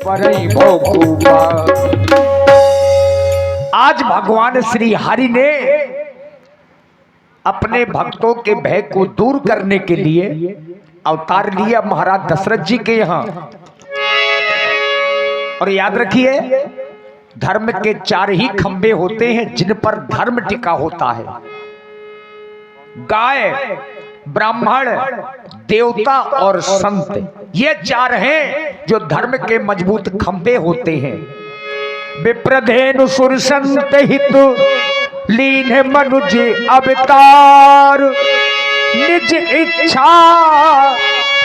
परई भोगूबा। आज भगवान श्री हरि ने अपने भक्तों के भय को दूर करने के लिए अवतार लिया महाराज दशरथ जी के यहाँ। और याद रखिए, धर्म के 4 ही खंबे होते हैं जिन पर धर्म टिका होता है। गाय, ब्राह्मण, देवता और संत, ये 4 हैं जो धर्म के मजबूत खंबे होते हैं। विप्रधेनु सुर संत हित लीन मनुज अवतार, निज इच्छा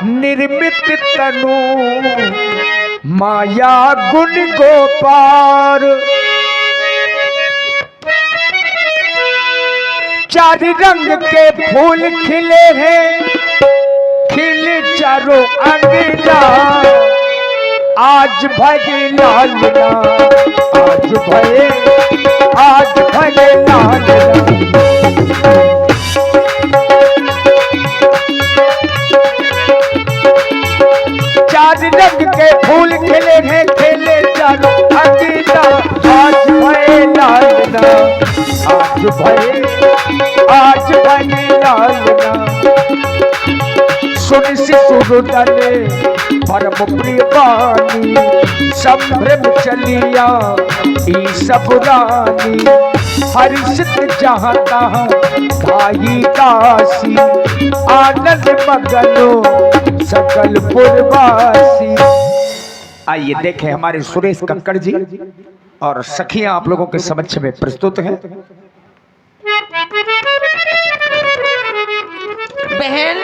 निर्मित तनु माया गुण गोपार। 4 रंग के फूल खिले हैं, खिले चारों अंगना, आज भजे लालना, आज भजे लालना। 4 रंग के फूल खिले हैं, खिले चारों अंगना, आज भजे लालना, आज भजे लालना। सुन सिसुरदने परम प्रिय वाणी, संभ्रम चलिया ई सब रानी, हर्षित जहाँ तहाँ गाई दासी, आनंद मगनो सकल पुरवासी। आइए देखें हमारे सुरेश कक्कड़ जी और सखियां आप लोगों के समक्ष में प्रस्तुत हैं। बहन,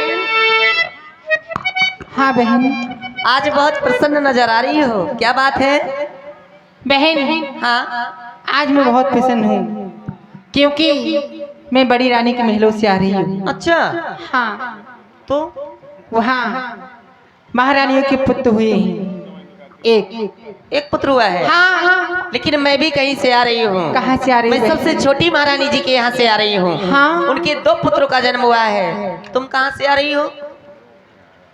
हाँ बहन, आज बहुत प्रसन्न नजर आ रही हो, क्या बात है? बहन हाँ, आज मैं बहुत प्रसन्न हूँ क्योंकि मैं बड़ी रानी के महलों से आ रही हूँ। अच्छा, हाँ, तो वहाँ महारानियों के पुत्र हुए हैं। एक पुत्र हुआ है? हाँ हाँ। लेकिन मैं भी कहीं से आ रही हूँ। कहाँ से आ रही मैं है? सबसे छोटी महारानी जी के यहाँ से आ रही हूँ। हाँ। उनके 2 पुत्रों का जन्म हुआ है। तुम कहाँ से आ रही हो?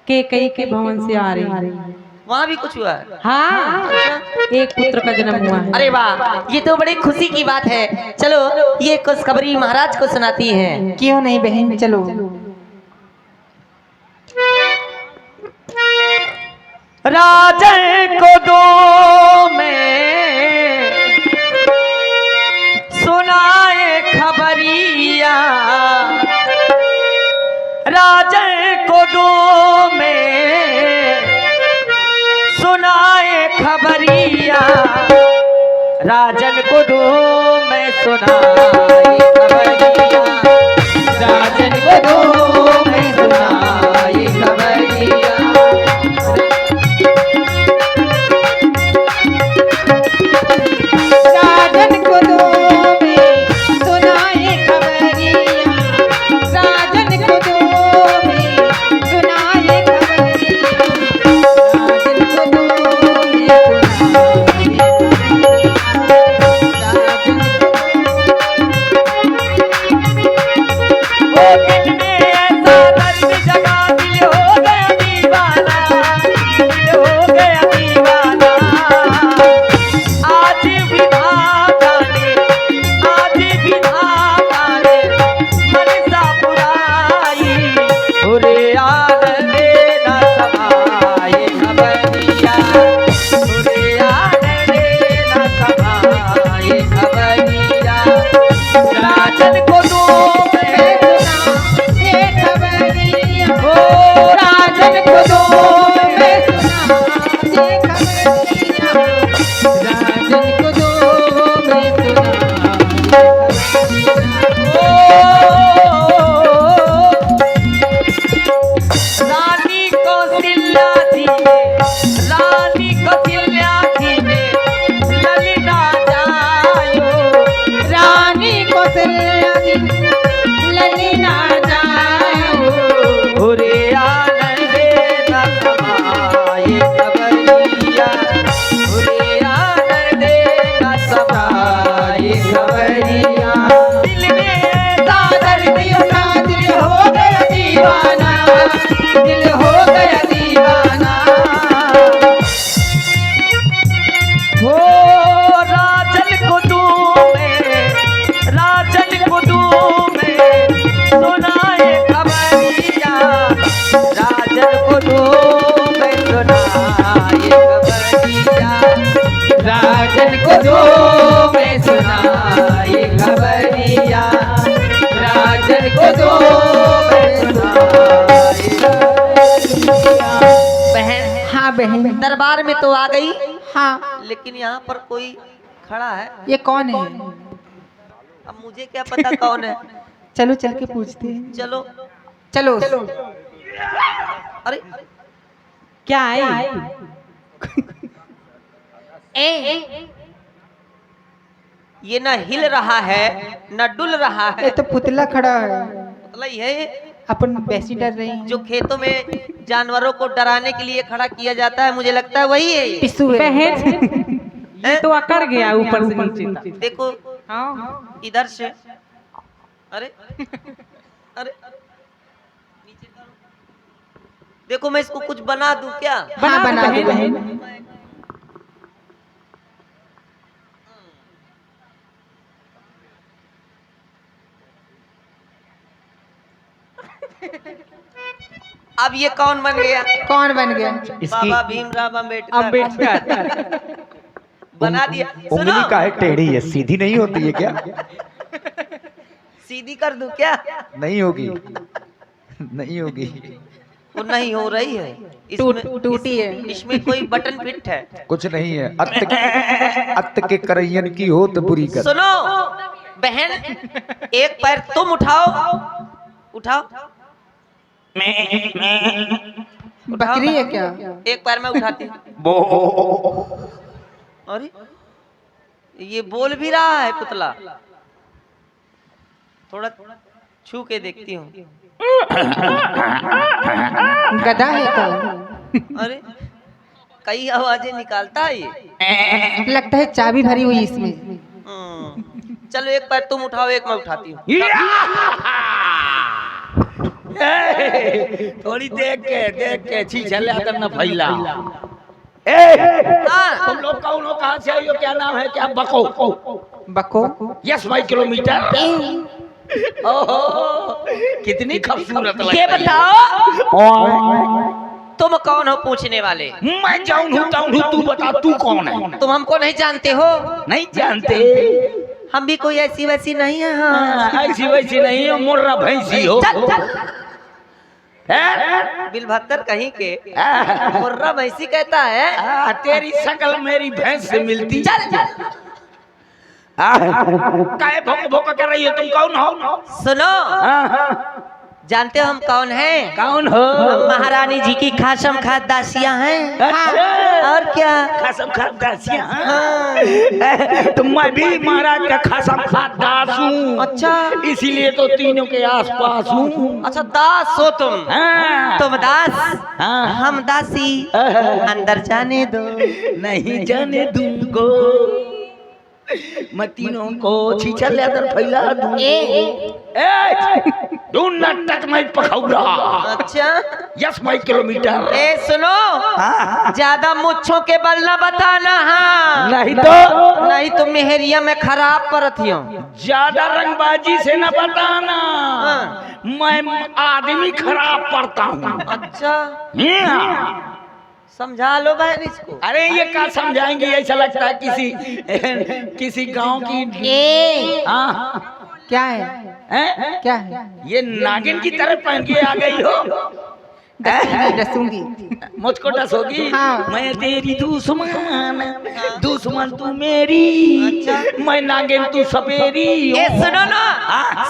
कई के भवन से आ रही हूँ। वहाँ भी कुछ हुआ है? हाँ, अच्छा। एक पुत्र का जन्म हुआ है। अरे वाह, ये तो बड़ी खुशी की बात है। चलो ये खुशखबरी महाराज को सुनाती हैं। क्यों नहीं बहन, चलो। राजन को 2 में सुनाए खबरिया, राजन को 2 में सुनाए खबरिया, राजन को 2 में सुनाए खबरिया, राजन को 2 में सुनाए खबरिया। दिन में हो राजन कुदू में सुनाए खबरिया, राजन कुदू में सुनाए खबरिया, राजन कुदू में सुनाए खबरिया, राजन कुदू में सुनाए खबरिया। बहन, हाँ बहन। दरबार में तो आ गई, हाँ। लेकिन यहाँ पर कोई खड़ा है। ये कौन है? अब मुझे क्या पता कौन है। चलो चल के पूछते हैं। चलो चलो। अरे क्या है? ये ना हिल रहा है ना डुल रहा ये है, तो पुतला खड़ा है। मतलब ये अपन वैसी डर रही हैं। जो खेतों में जानवरों को डराने के लिए खड़ा किया जाता है, मुझे लगता है वही है ये। पिस्सू है। ये तो अकड़ गया ऊपर से नीचे तक। देखो हाँ। इधर से, अरे अरे नीचे करो। देखो मैं इसको कुछ बना दूं क्या? हाँ बना दो बहन। अब ये कौन बन गया? कौन बन गया? बाबा भीमराव अम्बेडकर बना दिया। उंगली का है टेढ़ी है, सीधी नहीं होती है क्या? सीधी कर दूं क्या? नहीं होगी, नहीं होगी। वो नहीं हो रही है, इसमें टूटी है। इसमें कोई बटन फिट है। कुछ नहीं है। अत्त के करैयन की हो तो बुरी कर। सुनो बहन, एक पैर तुम उठाओ, उठाओ। बकरी है क्या? एक पैर में उठाती हूँ। अरे ये बोल भी रहा है पुतला, थोड़ा छू के देखती हूँ। गधा है क्या? अरे कई आवाजें निकालता है ये। लगता है चाबी भरी हुई इसमें। चलो एक पैर तुम उठाओ, एक मैं उठाती हूँ। थोड़ी देख के छीछले न फैला। तुम लोग कौन हो, कहाँ से आई हो, क्या नाम है? क्या बको? बको? यस भाई किलोमीटर। ओहो कितनी खूबसूरत लगती ये है। बताओ तुम कौन हो पूछने वाले? मैं जाऊँ तू बता तू कौन है? तुम हमको नहीं जानते हो? नहीं जानते? हम भी कोई ऐसी वैसी नहीं है। हाँ ऐसी वैसी नहीं हो, मुर्रा भैंसी हो। चल चल। बिलभत्तर कहीं के मुर्रा भैंसी कहता है। तेरी शकल मेरी भैंस से मिलती। चल चल। काहे भोक भोक कर रही हो? तुम कौन हो? सुनो, जानते हो हम कौन हैं? कौन हो? हम महारानी जी की खासम खास दासियां हैं। अच्छा। और क्या? खासम खास दासियां। तो मैं भी महाराज का खासम खास दास हूँ। अच्छा, इसीलिए तो तीनों के आसपास हूँ। अच्छा दास हो तुम? हाँ। तुम दास, हाँ। हम दासी। अंदर जाने दो। नहीं जाने दूंगो, मैं तीनों को छीछल लेकर फैला दूं। तू नाटक में पखौरा। अच्छा यस माई किलोमीटर। ए सुनो, ज्यादा मुच्छों के बल न बताना। हाँ नहीं तो नहीं तो मेहरिया में खराब परत हो। ज्यादा रंगबाजी से न बताना। मैं आदमी खराब पड़ता हूँ। अच्छा समझा लो बहन इसको। अरे ये क्या समझाएंगे? ऐसा लगता है किसी गांव की। क्या है? हैं? क्या है? ये नागिन की तरह पहन के आ गई हो। डसूंगी। मुझको डसोगी? हाँ। मैं तेरी दुश्मन तू मेरी। अच्छा। मैं नागिन तू सपेरी। ए सुनो ना,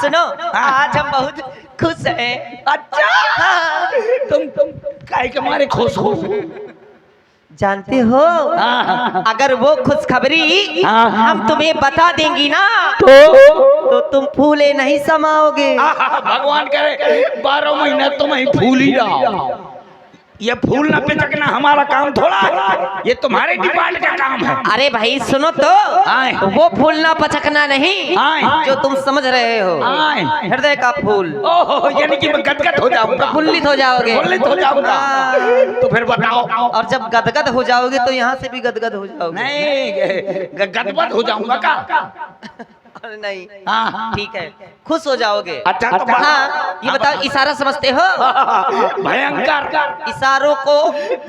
सुनो, आज हम बहुत खुश हैं। अच्छा तुम काहे के मारे खुश हो? जानते हो, अगर वो खुशखबरी हम तुम्हें बता देंगी ना तो तुम फूले नहीं समाओगे। भगवान करे 12 महीना तुम ही फूल ही रहो। ये फूल ना पिचकना हमारा काम थोड़ा है, ये तुम्हारे डिपार्टमेंट का काम है। अरे भाई सुनो तो, आए। वो फूल ना पचकना नहीं आए। जो तुम समझ रहे हो, आए। हृदय का फूल। ओहो, यानी कि मैं गदगद हो जाऊंगा, प्रफुल्लित हो जाओगे। प्रफुल्लित हो जाऊंगा। हाँ। तो फिर बताओ। और जब गदगद हो जाओगे तो यहाँ से भी गदगद हो जाओगे। नहीं, गदगद हो जाऊंगा का? अरे नहीं, हाँ। ठीक है, खुश हो जाओगे। अच्छा तो हाँ, ये बताओ, इशारा समझते हो? भयंकर इशारों को,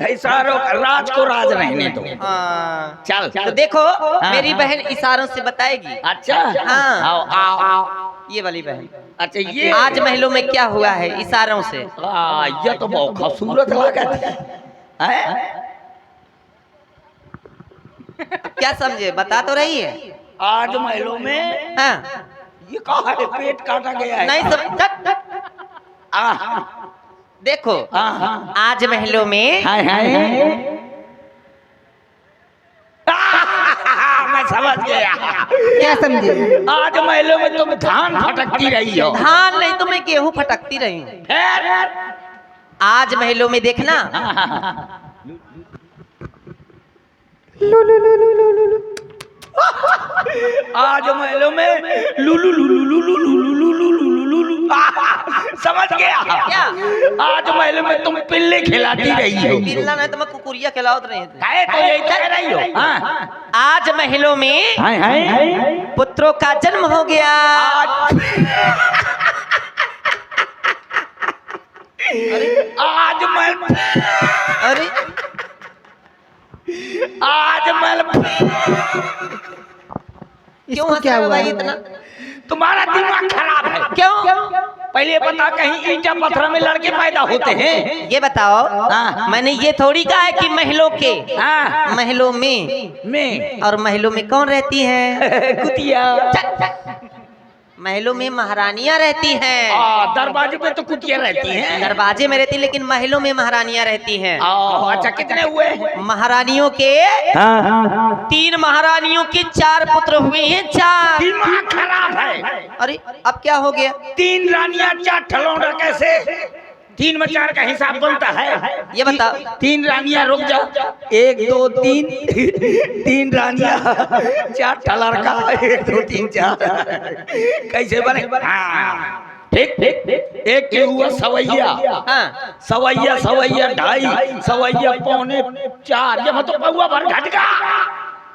इशारों राज को राज रहने दो। हाँ। चल तो देखो, मेरी बहन इशारों से बताएगी। अच्छा, हाँ। आओ आओ। ये वाली बहन। अच्छा, ये आज महलों में क्या हुआ है, इशारों से। ये तो बहुत खूबसूरत लगा है। क्या समझे, बता तो रही है। आज महलों में हाँ। ये कहा है पेट काटा गया है। नहीं समझ। देखो, आज महलों में हाय हाय मैं समझ गया। क्या समझे? आज महलों में तुम धान फटकती रही हो। धान नहीं तो मैं गेहूं फटकती रही हूँ। फिर आज महलों में देखना, आज महलों में लुलु लुलु लुलु लुलु लुलु लुलु लुलु समझ गया। क्या? आज महलों में तुम पिल्ले खिलाती रही हो। पिल्ला नहीं तो मैं कुकुरिया खिलावत रही थी। काहे तो यही कह रही हो। हाँ। आज महलों में हाय हाय पुत्रों का जन्म हो गया। आज महल, अरे आज महल क्यों इसको हंस क्या रहे हो हुआ? भाई इतना? तुम्हारा दिमाग खराब है। क्यों? पहले बता, कहीं ईंटा पत्थर में लड़के पैदा होते हैं? ये बताओ, हाँ। मैंने ये थोड़ी कहा है कि महलों के, हाँ। महलों में, मैं और महलों में कौन रहती है? कुतिया। महलों में महारानियां रहती हैं। दरवाजे पे तो कुतिया रहती हैं। दरवाजे में रहती, लेकिन महलों में महारानियां रहती हैं। अच्छा, कितने हुए? महारानियों के 3 महारानियों के 4 पुत्र हुए हैं। 4। दिमाग खराब है। अरे अब क्या हो गया? 3 रानियां 4 ठलौना कैसे? 3 में 4 का हिसाब बनता है। ये बताओ। 3 रानियां, रुक जा, 1 2 3 3 रानियां 4 ठलर का 1 2 3 4 कैसे बने? हाँ ठीक ठीक। एक के हुआ सवैया। हाँ। सवैया सवैया 2.5 सवैया 3.25 ये मतलब पौवा भर घटका।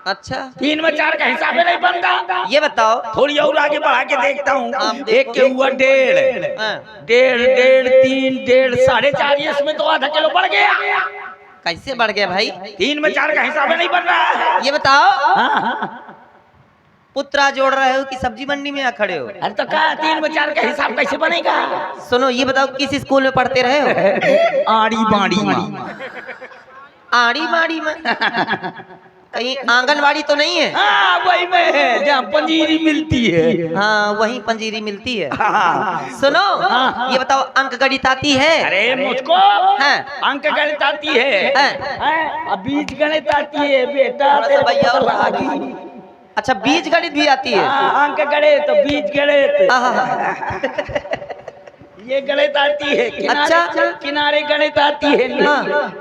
अच्छा, 3 में 4 का हिसाब नहीं बनता। ये बताओ। थोड़ी और आगे बढ़ा के देखता हूँ। आप देखो। एक के हुआ 1.5 हाँ। 1.5 3 1.5 4.5 इसमें तो आधा किलो बढ़ गया। कैसे बढ़ गया भाई? 3 में 4 का हिसाब नहीं बन रहा है। ये बताओ, हाँ। पुत्रा जोड़ रहे हो कि सब्जी मंडी में आ खड़े हो? अरे तो क्या 3 में 4 का हिसाब कैसे बनेगा? सुनो, ये बताओ, किस स्कूल में पढ़ते रहे हो? आड़ी बाड़ी में। आड़ी माड़ी में? कहीं आंगनवाड़ी तो नहीं है? हाँ वही में है जहाँ पंजीरी मिलती है। हाँ, वहीं पंजीरी मिलती है। हाँ। सुनो, ये बताओ, अंक गणित आती है? अरे मुझको अंक गणित आती है। अब बीज गणित आती है बेटा। भैया और लगा। अच्छा, बीज गणित भी आती है? अंक गणित तो बीज गणित। हाँ। ये गणित आती है। किनारे, अच्छा। किनारे गणित आती है।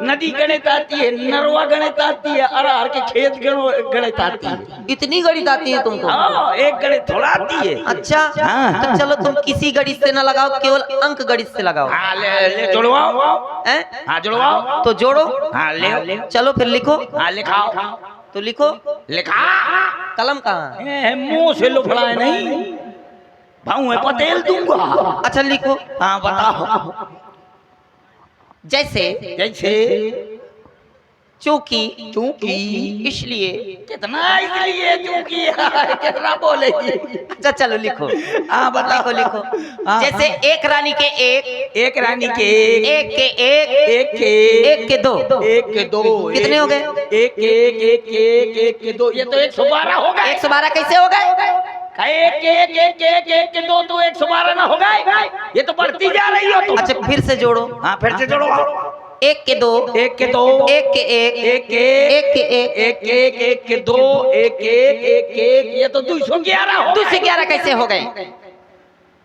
नदी गणित आती है। नरवा गणित आती है। अरहर के खेत गणित आती है। इतनी गणित आती है तुमको? हाँ, एक गणित थोड़ा आती है। अच्छा, तो चलो तुम किसी गणित से ना लगाओ, केवल अंक गणित से लगाओ। हाँ ले जुड़वाओ। हैं? हाँ जुड़वाओ। तो जोड़ो। हाँ ले। चलो फिर लिखो। हाँ लिखाओ। तो लिखो। लिखा। कलम कहाँ? मुंह से लुफड़ाए नहीं, भाऊ पतेल दूंगा। अच्छा लिखो। हाँ बताओ। जैसे जैसे चूंकि, चूंकि इसलिए, कितना, इसलिए चूंकि कितना बोलेगी। अच्छा चलो लिखो। हाँ बताओ। लिखो लिखो। हाँ, जैसे एक रानी के एक रानी के एक के एक एक के एक के 2 एक के 2 कितने हो गए? एक के 2 ये तो 112 हो गए। 112 कैसे हो गए? एक के 2 तो 112 ना हो गए। ये तो बढ़ती जा रही हो तुम। अच्छा फिर से जोड़ो। हाँ फिर से जोड़ो। एक के 2 एक के 2 एक के एक एक के एक के एक एक एक के 2 एक ये तो 211 हो। 211 कैसे हो गए?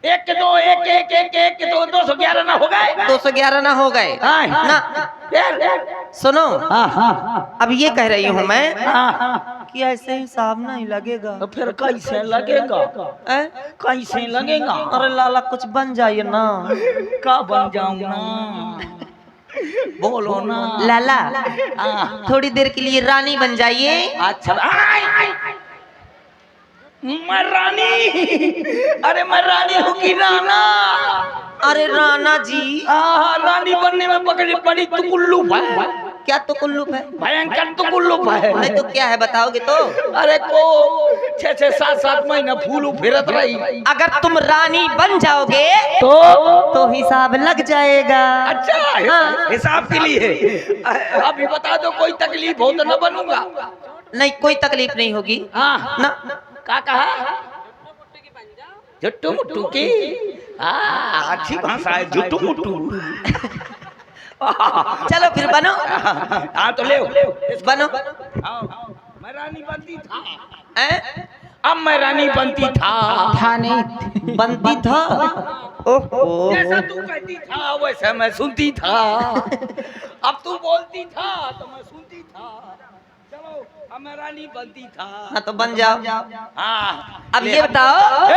एक के दो, एक एक एक एक के दो, 211 ना हो गए? 211 ना हो गए हाँ। ना। फिर? सुनो, हाँ हाँ अब ये कह रही हूँ मैं हाँ। कि ऐसे हिसाब नहीं लगेगा। तो फिर कैसे लगेगा? ए? कैसे लगेगा? अरे लाला कुछ बन जाइए ना। का बन जाऊं ना? बोलो ना लाला हाँ। थोड़ी देर के लिए रानी बन जाइए। अच्छा मैं रानी? अरे मैं रानी हूँ कि राना? अरे राणा जी, रानी बनने में पकड़ी पड़ी तो कुल्लू है। क्या तो कुल्लू है? भयंकर तो कुल्लू है। नहीं तो क्या है बताओगे तो? अरे को 6 7 7 महीना फूल फिरत रही। अगर तुम रानी बन जाओगे तो हिसाब लग जाएगा। अच्छा हाँ। हिसाब के लिए अभी बता दो, कोई तकलीफ हो तो न बनूंगा। नहीं कोई तकलीफ नहीं होगी हाँ ना। का कहा? जुट्टू मुट्टू की अच्छी भाषा है, जुट्टू मुट्टू। चलो फिर बनो। हाँ तो ले बनो। मैं रानी बनती था। हैं? अब मैं रानी बनती था। था नहीं। बनती था। ओहो। जैसा तू कहती था वैसा मैं सुनती था। अब तू बोलती था तो मैं सुनती था। चलो अब मैं रानी बनती था। हाँ तो बन जाओ। हाँ अब ये बताओ।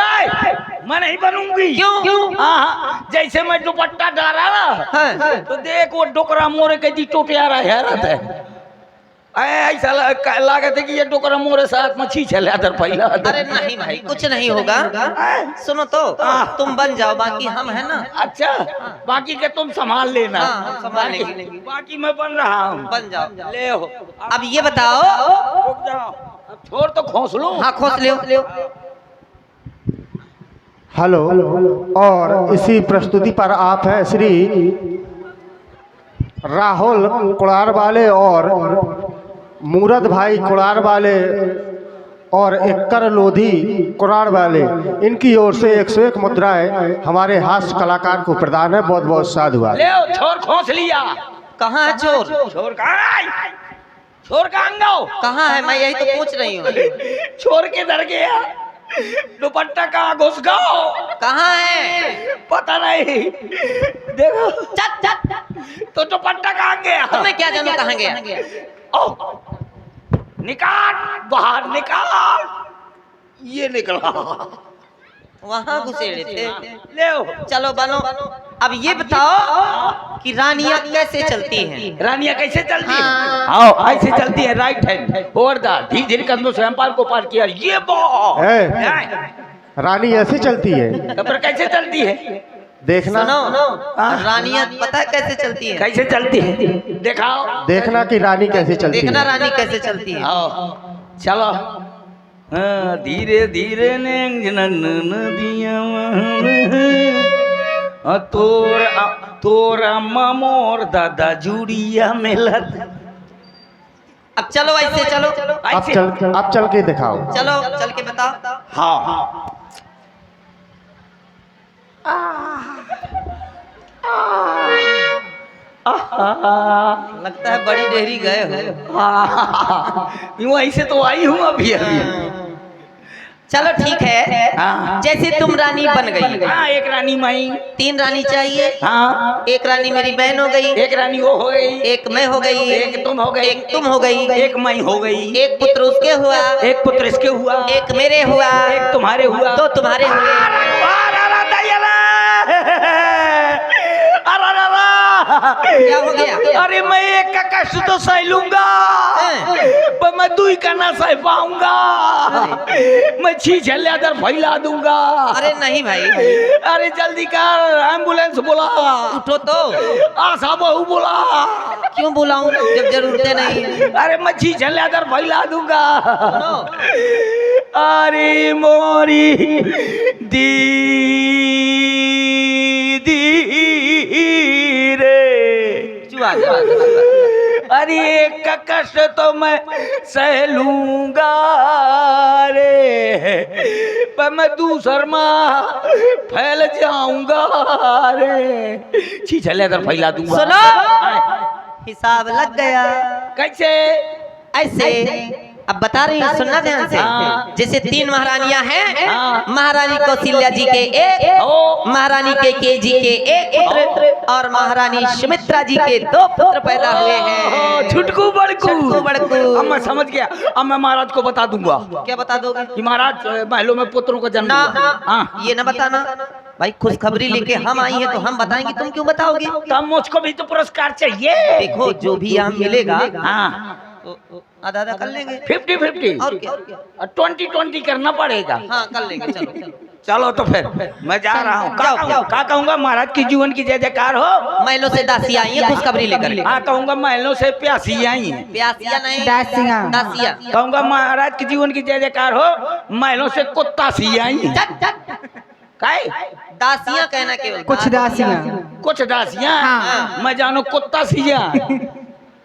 मैं नहीं बनूंगी। क्यों? हाँ जैसे मैं दुपट्टा डाला ना हाँ। तो देख वो डोकरा मोरे के दी टोटिया हैरत है। ऐसा लागत है कि ये डोकरा मोरे साथ मच्छी चले अदर पहला। अरे नहीं भाई कुछ नहीं होगा। सुनो तो तुम बन जाओ, बाकी हम है ना। अच्छा बाकी के तुम संभाल लेना। हाँ, हम संभाल लेंगे। बाकी मैं बन रहा हूँ। बन जाओ। ले हो अब ये बताओ। रुक जाओ, अब छोड़ तो खोस लो। हाँ खोस ले। हेलो, और इसी प्रस्तुति पर आप हैं श्री राहुल कुड़ार वाले और मूरत भाई कुड़ार वाले और एक्कर लोधी कुड़ार वाले, इनकी ओर से 101 मुद्राएं हमारे हास्य कलाकार को प्रदान है। बहुत बहुत साधुवाद। ले छोर खोस लिया। कहाँ है चोर? छोर कहाँ? छोर का अंगाओ कहाँ है? मैं यही तो पूछ रही हूँ। छोर के दर गया। दुपट्टा कहाँ घुस गाओ? कहाँ है? पता नहीं। देखो चट चट। तो दुपट्टा कहाँ गया? तुम्हें क्या जानू कहाँ गया? ओ निकाल बाहर निकाल। ये निकला। वहाँ घुसेड़े थे। ले चलो बनो। अब ये बताओ कि रानियां कैसे चलती हैं? रानियां कैसे चलती है? हाँ। आओ ऐसे चलती है। राइट हैंड ओवर द धीरे धीरे कदमों से एम्पायर को पार किया। ये बॉल रानी ऐसी चलती है, तो फिर कैसे चलती है? देखना। सुनो, रानियां पता है कैसे चलती है? कैसे चलती है दिखाओ। देखना कि रानी कैसे चलती देखना है। रानी कैसे चलती है। आओ चलो। धीरे धीरे नदिया तोरा मोर दादा जुड़िया मिलत। अब चलो ऐसे चलो। अब चल के दिखाओ। चलो चल के बताओ। हाँ लगता है बड़ी डेहरी गए हो। यूं ऐसे तो आई हूँ अभी अभी। चलो ठीक है। हाँ। जैसे तुम रानी बन गई। हाँ एक रानी माई। 3 रानी चाहिए। हाँ एक रानी मेरी बहन हो गई। एक रानी वो हो गई। एक मैं हो गई। एक तुम हो गई। एक तुम हो गई। एक मैं हो गई। एक पुत्र उसके हुआ। एक पुत्र इसके हुआ। एक मेरे हुआ। एक तुम्हारे हुआ। 2 तुम्हारे हुए। क्या हो गया? अरे मैं एक का कष्ट तो सह लूंगा पर मैं 2 का ना सह पाऊंगा। मैं छीछले अदर फैला दूंगा। अरे नहीं भाई। अरे जल्दी कर, एम्बुलेंस बुला। उठो तो। आशा बहू बुला। क्यों बुलाऊं जब जरूरतें नहीं है? अरे मैं छीछले अदर फैला दूंगा। सुनो, अरे मोरी चुआ अरे एक का कष्ट तो मैं सह लूंगा रे पर मैं दूसर माँ फैल जाऊंगा रे। छीछले अदर फैला दूंगा। सुनो, हिसाब लग गया। कैसे? ऐसे अब बता रही हूँ, सुनना ध्यान से। हाँ। जैसे 3 महारानियां हैं, हाँ। महारानी कौशल्या जी के 1, महारानी के जी के 1 पुत्र और महारानी सुमित्रा जी के 2 पुत्र पैदा हुए हैं। छुटकू बड़कू छुटकू बड़कू। अब मैं समझ गया। अब मैं महाराज को बता दूंगा क्या बता दोगे? कि महाराज महलों में पुत्रों का जन्म ना, हुआ। हाँ। ये ना बताना भाई, खुशखबरी लेके हम आई हैं तो हम बताएंगे, तुम क्यों बताओगे? तब मुझको भी तो पुरस्कार चाहिए। देखो जो भी यहाँ मिलेगा हाँ तो आधा आधा कर लेंगे। 50-50 और क्या? 20-20 करना पड़ेगा। हाँ कर लेंगे, चलो चलो। चलो तो फिर मैं जा रहा हूँ। जाओ। क्या कहूँगा? महाराज की जीवन की जय जयकार हो। महलों से दासी आई है खुशखबरी लेकर। हाँ कहूँगा महलों से प्यासी आई हैं। प्यासिया नहीं, दासियाँ। दासिया। कहूँगा महाराज की जीवन की जय जयकार हो। महलों से कुत्ता सी आई हैं। काय? दासियां कहना केवल। कुछ दासियाँ। कुछ दासियाँ। हाँ। मैं जानू कुत्ता सिया।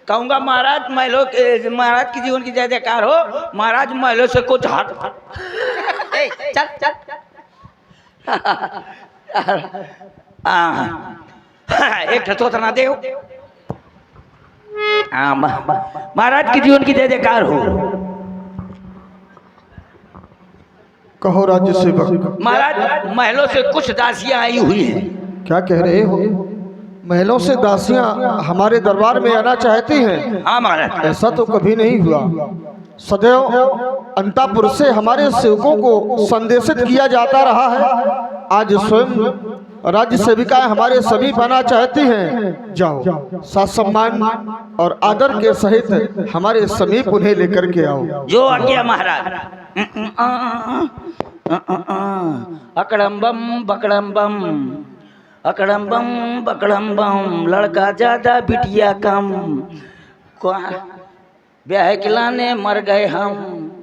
कहूँगा महाराज महाराज की जीवन की जय जयकार हो। महाराज महलों से कुछ हट। ए, चल चल। एक तो ना दे। महाराज की जीवन की जय जयकार हो। कहो राज्य सेवक। महाराज महलों से कुछ दासियां आई हुई हैं। क्या कह रहे हो? महलों से दासियां हमारे दरबार में आना चाहती हैं? हाँ महाराज। ऐसा तो कभी नहीं हुआ। सदैव अंतापुर से हमारे सेवकों को संदेशित किया जाता रहा है। आज स्वयं राज्य सेविकाएं हमारे समीप आना चाहती हैं। जाओ, साथ सम्मान और आदर के सहित हमारे समीप उन्हें लेकर के आओ। जो आज्ञा महाराज। अकड़म्बम बकड़म्बम, अकड़म्बम बकड़म्बम, लड़का ज्यादा बिटिया कम। ब्याह के लाने मर गए हम,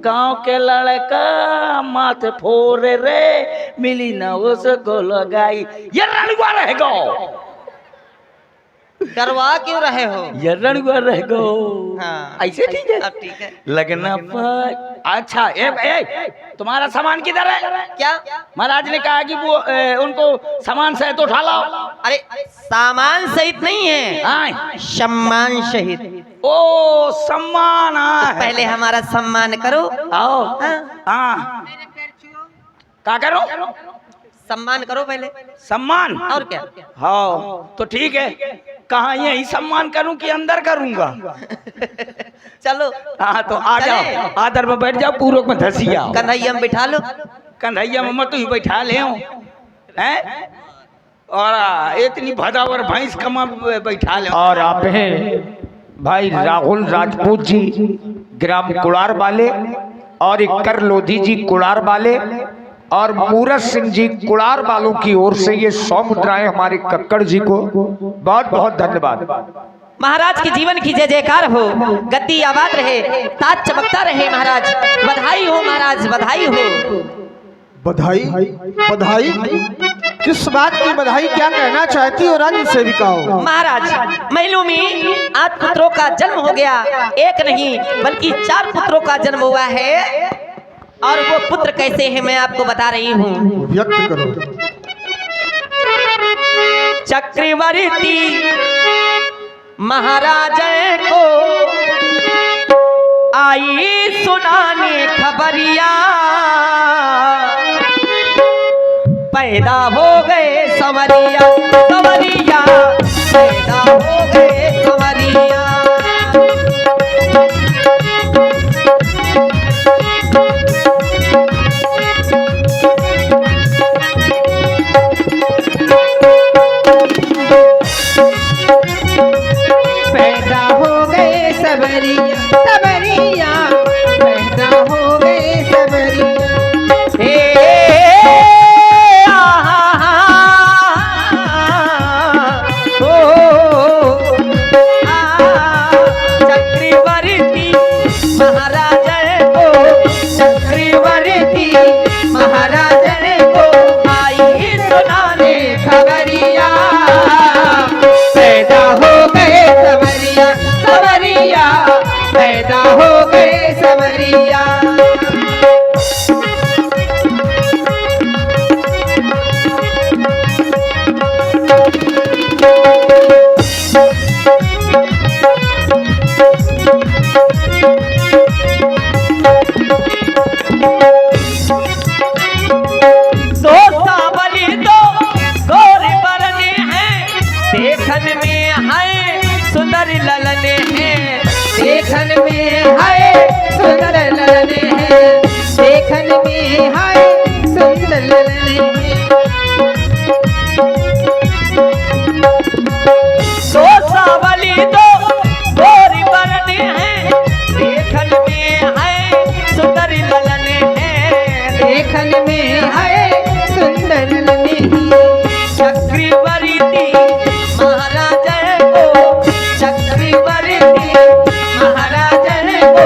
गांव के लड़का माथ फोर रे, मिली न उसको लगाई। ये रणुआ रहेगा। डरवा क्यों रहे हो? ये रणुआ रहेगा। हाँ। ऐसे ठीक है। अब ठीक है। लगना पर अच्छा। तुम्हारा सामान किधर है? क्या? महाराज ने कहा कि वो उनको सामान सहित उठा लाओ। अरे सामान सहित नहीं है, हाँ। सम्मान सहित। ओ सम्मान। पहले हमारा सम्मान करो। आओ। हाँ। हाँ। क्या करो? सम्मान करो पहले। सम्मान? और क्या? हाँ तो ठीक है। कहाँ यही सम्मान करूं कि अंदर करूंगा? चलो। हाँ तो आ जाओ, आदर में बैठ जाओ, पूर्वक में धसिया। कन्हैया में बिठा लो। कन्हैया में मत ही बैठा ले हैं। और इतनी भदावर भैंस कमा बैठा ले। और आप हैं भाई राहुल राजपूत जी, ग्राम कुड़ार वाले, और इक्कर लोधी जी कुड़ार वाले, और मूरत सिंह जी कुड़ार वालों की ओर से ये 100 मुद्राएं हमारे कक्कड़ जी को बहुत बहुत धन्यवाद। महाराज की जीवन की जय जयकार हो, गद्दी आबाद रहे, ताज चमकता रहे। महाराज बधाई हो, महाराज बधाई हो। बधाई? बधाई? किस बात की बधाई? क्या कहना चाहती हो राज्य सेविकाओं? महाराज महलों में आज पुत्रों का जन्म हो गया। एक नहीं बल्कि 4 पुत्रों का जन्म हुआ है। और वो पुत्र कैसे हैं मैं आपको बता रही हूँ। व्यक्त करो। चक्रवर्ती महाराज को आई सुनाने खबरिया, पैदा हो गए संवरिया, संवरिया पैदा हो गए संवरिया। पैदा हो गए सबरिया, सबरिया पैदा हो गए सबरिया। ओ देखन में हाय सुंदर ललन है। दो सावली दो गोरी बरने हैं, देखन में है सुंदर ललन है। देखन में हाय सुंदर ललन है। चक्रवर्ती महाराज को, चक्रवर्ती महाराज को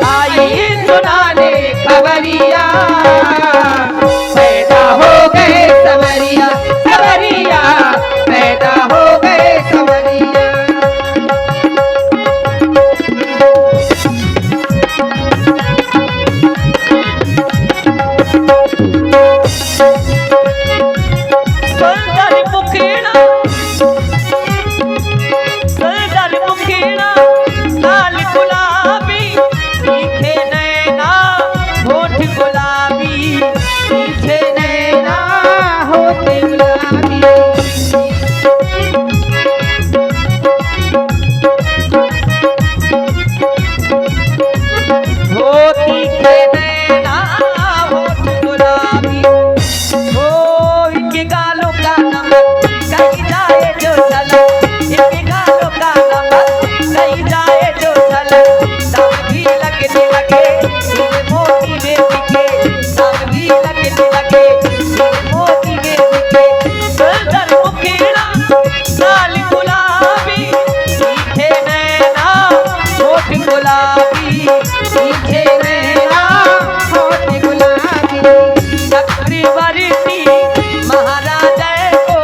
आई सुनाने खबरिया पैदा हो गए सवरिया, सवरिया पैदा हो गए सवरिया। सुंदर मुखीना, सुंदर मुखीना लाल गुलाबी, तीखे नैना होठ गुलाबी, तीखे नैना होठ गुलाबी। होती के नैना होठ गुलाबी। ओ इनके गालों का नमक कहीं जाए जो झलक, इनके गालों का नमक कहीं जाए जो झलक। दाग भी लगने लगे इनके मोती में दिखे, दाग भी लगने लगे इनके मोती में दिखे। सुंदर मुखीना लाल गुलाबी, तीखे नैना होठ गुलाबी, तीखे नैना होठ गुलाबी। चक्रवर्ती महाराज को,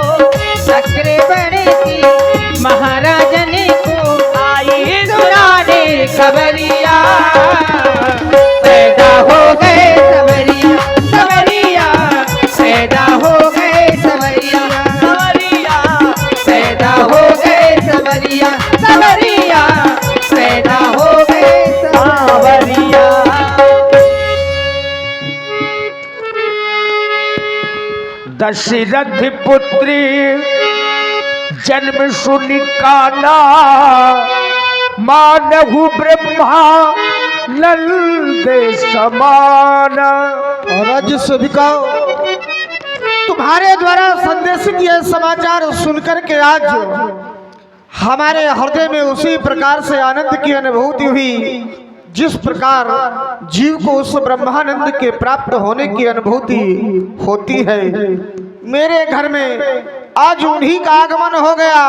चक्रवर्ती महाराजन को आई सुनाने खबरिया पैदा हो गए सवरिया, सवरिया पैदा हो गए सवरिया, सवरिया पैदा हो गए सवरिया, सवरिया पैदा हो गए सवरिया। दशरथ पुत्री जन्म सुनि काना, मानहु ब्रह्मा नंद समान। और राज्य सेविकाओं, तुम्हारे द्वारा संदेशित यह समाचार सुनकर के आज हमारे हृदय में उसी प्रकार से आनंद की अनुभूति हुई जिस प्रकार जीव को उस ब्रह्मानंद के प्राप्त होने की अनुभूति होती है। मेरे घर में आज उन्हीं का आगमन हो गया।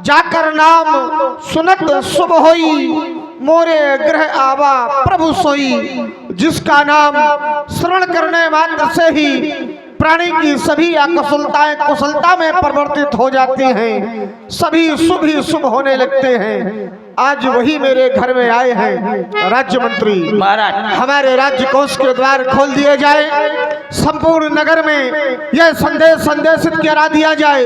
जाकर नाम सुनत शुभ होई, मोरे ग्रह आवा प्रभु सोई। जिसका नाम श्रवण करने मात्र से ही प्राणी की सभी अकुशलताएं कुशलता में परिवर्तित हो जाती हैं, सभी शुभ ही शुभ होने लगते हैं। आज वही मेरे घर में आए हैं। राज्य मंत्री महाराज, हमारे राज्य कोष के द्वार खोल दिए जाए, संपूर्ण नगर में यह संदेश संदेशित करा दिया जाए,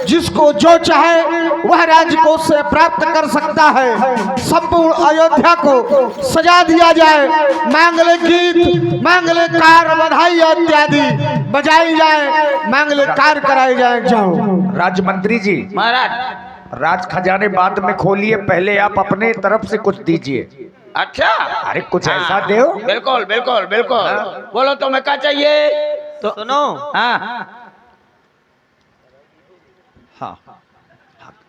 जिसको जो चाहे वह राज्य कोष से प्राप्त कर सकता है। संपूर्ण अयोध्या को सजा दिया जाए, मांगलिक गीत, मांगलिक कार, बधाई इत्यादि बजाई जाए, मांगलिक कार कराए जाए। जाओ राज्य मंत्री जी, महाराज। राज खजाने बाद में खोलिए, पहले आप अपने तरफ से कुछ दीजिए। अच्छा, अरे कुछ ऐसा दो। बिल्कुल बिल्कुल बिल्कुल। बोलो तुम्हें क्या चाहिए? तो सुनो, हाँ हाँ,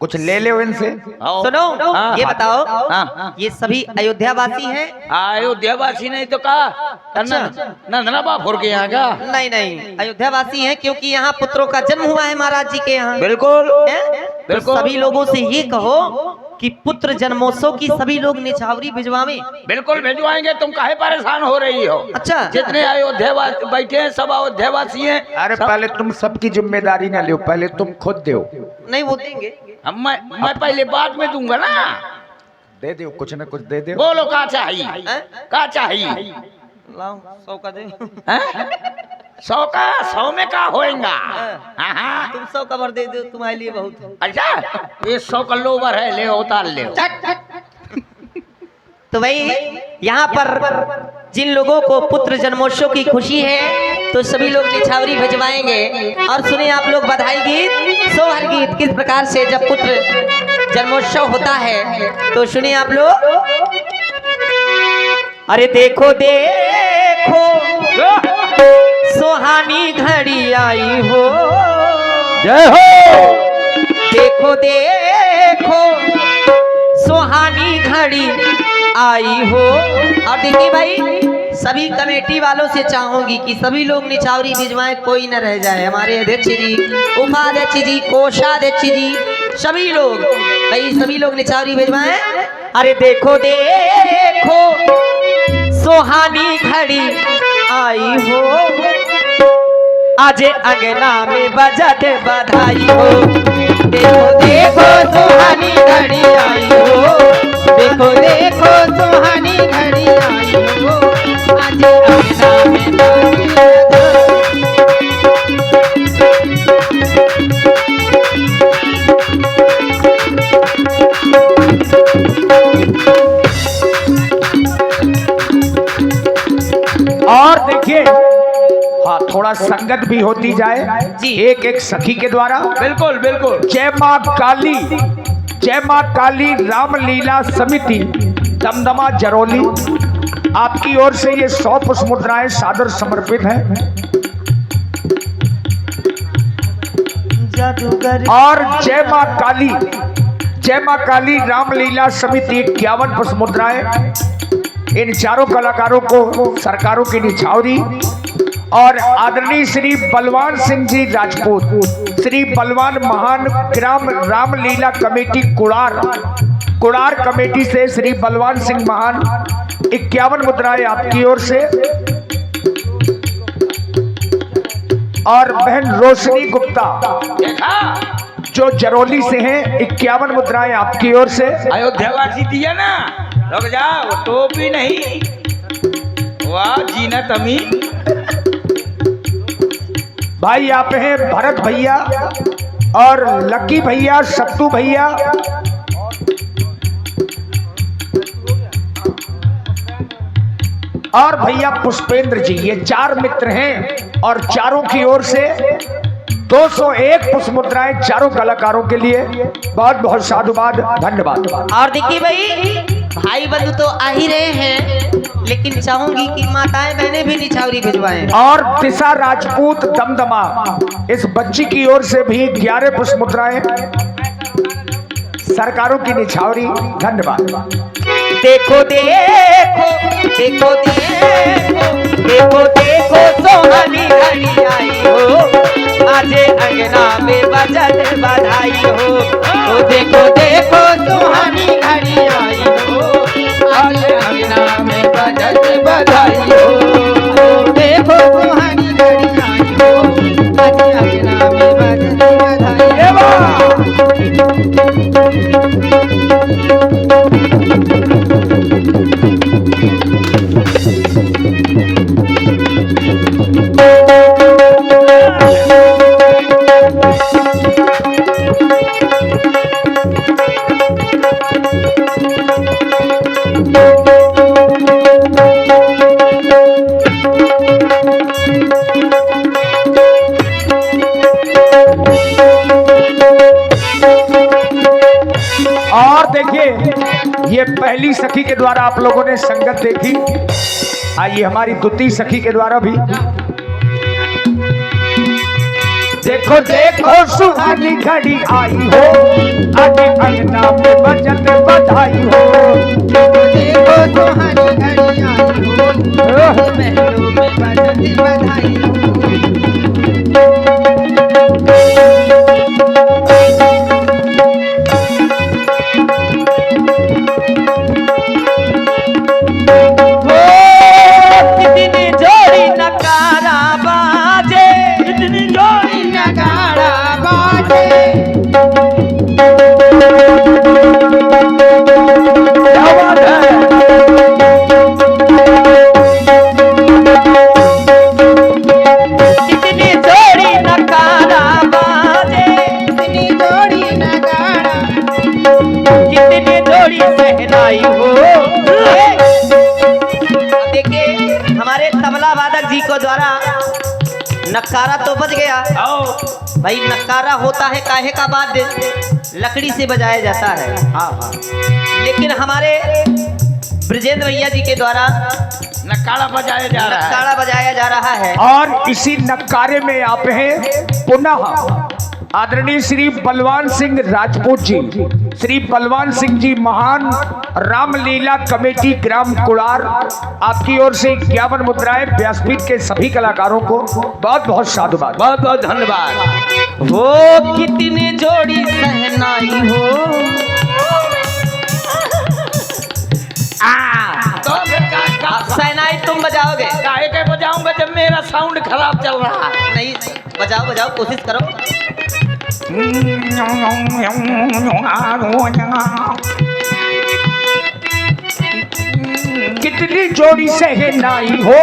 कुछ ले लो इनसे। सुनो, हाँ, ये बताओ, हाँ। ये सभी अयोध्या वासी हैं? अयोध्या वासी नहीं तो कहा नंदना बापुर के यहाँ का? नहीं नहीं, अयोध्या वासी हैं, क्योंकि यहाँ पुत्रों का जन्म हुआ है महाराज जी के यहाँ। बिल्कुल हैं? तो बिल्कुल। सभी लोगों से ये कहो कि पुत्र जन्मोत्सव की सभी लोग निछावरी भिजवावे। बिल्कुल भिजवाएंगे। तुम काहे परेशान हो रही हो? अच्छा, जितने अयोध्या बैठे हैं सब अयोध्या वासी हैं। अरे पहले तुम सबकी जिम्मेदारी ना लो, पहले तुम खुद दो। नहीं वो देंगे। मैं पहले बाद में दूंगा ना। दे दो, कुछ न कुछ दे दो। बोलो क्या चाहिए? हैं? क्या चाहिए? लाओ 100 का दे। हैं? 100 का? 100 में क्या होएगा? हाँ। तुम 100 कवर दे दो, तुम्हारे लिए बहुत है। अच्छा, ये 100 का लोवर है, ले उतार ले। तो भाई यहाँ पर जिन लोगों को पुत्र जन्मोत्सव की खुशी है तो सभी लोग निछावरी भिजवाएंगे। और सुनिए आप लोग बधाई गीत, सोहर गीत किस प्रकार से जब पुत्र जन्मोत्सव होता है तो सुनिए आप लोग। अरे देखो दे सुहानी घड़ी आई हो, जय हो। देखो देखो सुहानी घड़ी आई हो। और देखिए भाई, सभी कमेटी वालों से चाहूंगी कि सभी लोग निछावरी भिजवाएं, कोई न रह जाए। हमारे अध्यक्ष जी, उपाध्यक्ष जी, कोषाध्यक्ष जी, सभी लोग भाई, सभी लोग निछावरी भिजवाएं। अरे देखो देखो सुहानी घड़ी आई हो, आज अंगना में बजत बधाई हो। देखो देखो सुहानी घड़ी आई हो, देखो देखो सुहानी घड़ी आई हो, आज अंगना में बजत और देखिए, हाँ, थोड़ा संगत भी होती जाए जी। एक एक सखी के द्वारा। बिल्कुल बिल्कुल। जय माँ काली, जय माँ काली रामलीला समिति दमदमा जरौली, आपकी ओर से ये 100 पुष्प मुद्राएं सादर समर्पित हैं। जादूगर और जय माँ काली, जय माँ काली रामलीला समिति 51 पुष्प मुद्राएं इन चारों कलाकारों को सरकारों की निछावरी और आदरणीय श्री बलवान सिंह जी राजपूत, श्री बलवान महान ग्राम रामलीला कमेटी कुड़ार कमेटी से श्री बलवान सिंह महान 51 मुद्राएं आपकी ओर से। और बहन रोशनी गुप्ता जो जरौली से हैं, 51 मुद्राएं आपकी ओर से। अयोध्यावासी दिया ना, रुक जाओ, टोपी नहीं। वाह जीनत अमी। भाई यहाँ पे हैं भरत भैया और लकी भैया, सत्तू भैया, और भैया पुष्पेंद्र जी, ये 4 मित्र हैं और चारों की ओर से 201 पुष्प मुद्राएं चारों कलाकारों के लिए। बहुत बहुत साधुवाद, धन्यवाद। और देखिए भाई, भाई बंधु तो आ ही रहे हैं, लेकिन चाहूंगी कि माताएं बहनें भी निछावरी भिजवाएं। और दिशा राजपूत दमदमा, इस बच्ची की ओर से भी 11 पुष्प मुद्राएं सरकारों की निछावरी। धन्यवाद। देखो देखो देखो देखो देखो देखो सुहानी घड़ी आई हो, आज अंगना में बजत बधाई हो। ओ देखो देखो सुहानी घड़ी आई हो, आज अंगना में बजत बधाई हो। देखो सुहानी घड़ी आई हो, आज अंगना में बजत बधाई हो। और देखिए, ये पहली सखी के द्वारा आप लोगों ने संगत देखी, आइए हमारी द्वितीय सखी के द्वारा भी। देखो देखो सुहानी घड़ी आई हो, आज अंगना में बजत बधाई हो। देखो देखो सुहानी घड़ी आई हो, महलों में बजत बधाई हो। कितनी जोड़ी नगाड़ा बाजे, कितनी जोड़ी नगाड़ा बाजे। क्या बात है? कितनी जोड़ी नगाड़ा बाजे, कितनी जोड़ी नगाड़ा, कितनी जोड़ी सहनाई हो। देखिए, हमारे तबला वादक जी को द्वारा नक्कारा तो बज गया। भाई नक्कारा होता है काहे का वाद्य, लकड़ी से बजाया जाता है। हाँ हाँ, लेकिन हमारे ब्रजेंद्र भैया जी के द्वारा नक्कारा बजाया जा रहा है। नक्कारा बजाया जा रहा है। और इसी नक्कारे में आप हैं पुनः आदरणीय श्री बलवान सिंह राजपूत जी। श्री बलवान सिंह जी महान रामलीला कमेटी ग्राम कुड़ार, आपकी ओर से 51 मुद्राएं व्यासपीठ के सभी कलाकारों को बहुत बहुत साधुवाद, बहुत बहुत धन्यवाद। वो कितने जोड़ी सहनाई हो। तो फिर का सहनाई तुम बजाओगे? काहे के बजाऊंगा जब मेरा साउंड खराब चल रहा है। नहीं, बजाओ बजाओ, कोशिश करो। कितनी जोड़ी सहनाई हो,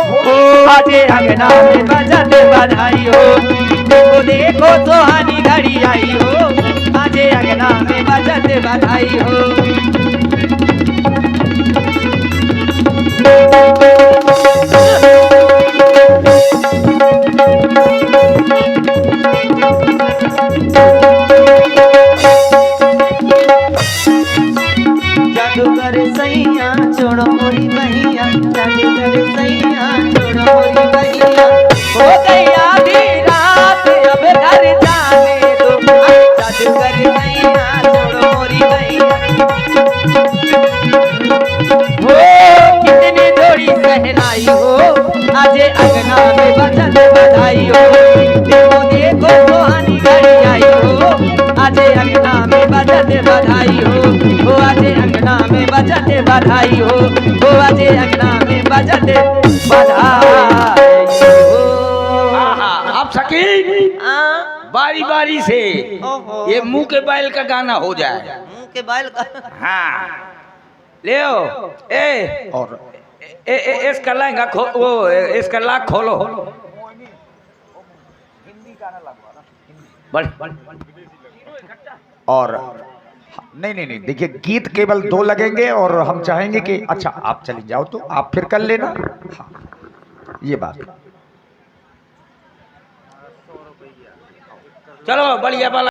आजे अंगना में बजाते बधाई हो। देखो देखो सुहानी घड़ी आई हो। आजे अंगना में बजाते बधाई हो। जादूगर सैया छोड़ो मोरी बहिया, जादूगर सैया छोड़ो मोरी बहिया। हो गई आधी रात अब घर जाने दो। जादूगर सैया छोड़ो मोरी बहिया। हो कितनी जोड़ी सहनाई हो। आजे अंगना में बजत बधाई हो। देखो देखो सुहानी घड़ी आई हो। आजे अंगना में बजत बधाई हो। आजे अंगना में बजते बधाई हो। आजे अंगना में बजते बधाई हो। आप सकी बारी बारी से ये मुंह के बैल का गाना हो जाए। मुंह के बैल का। हाँ ले ए और इसका लहंगा वो इसका लाख खोलो। और नहीं नहीं नहीं, देखिए गीत केवल 2 लगेंगे और हम चाहेंगे कि अच्छा आप चली जाओ तो आप फिर कर लेना। हाँ, ये बात। चलो बढ़िया वाला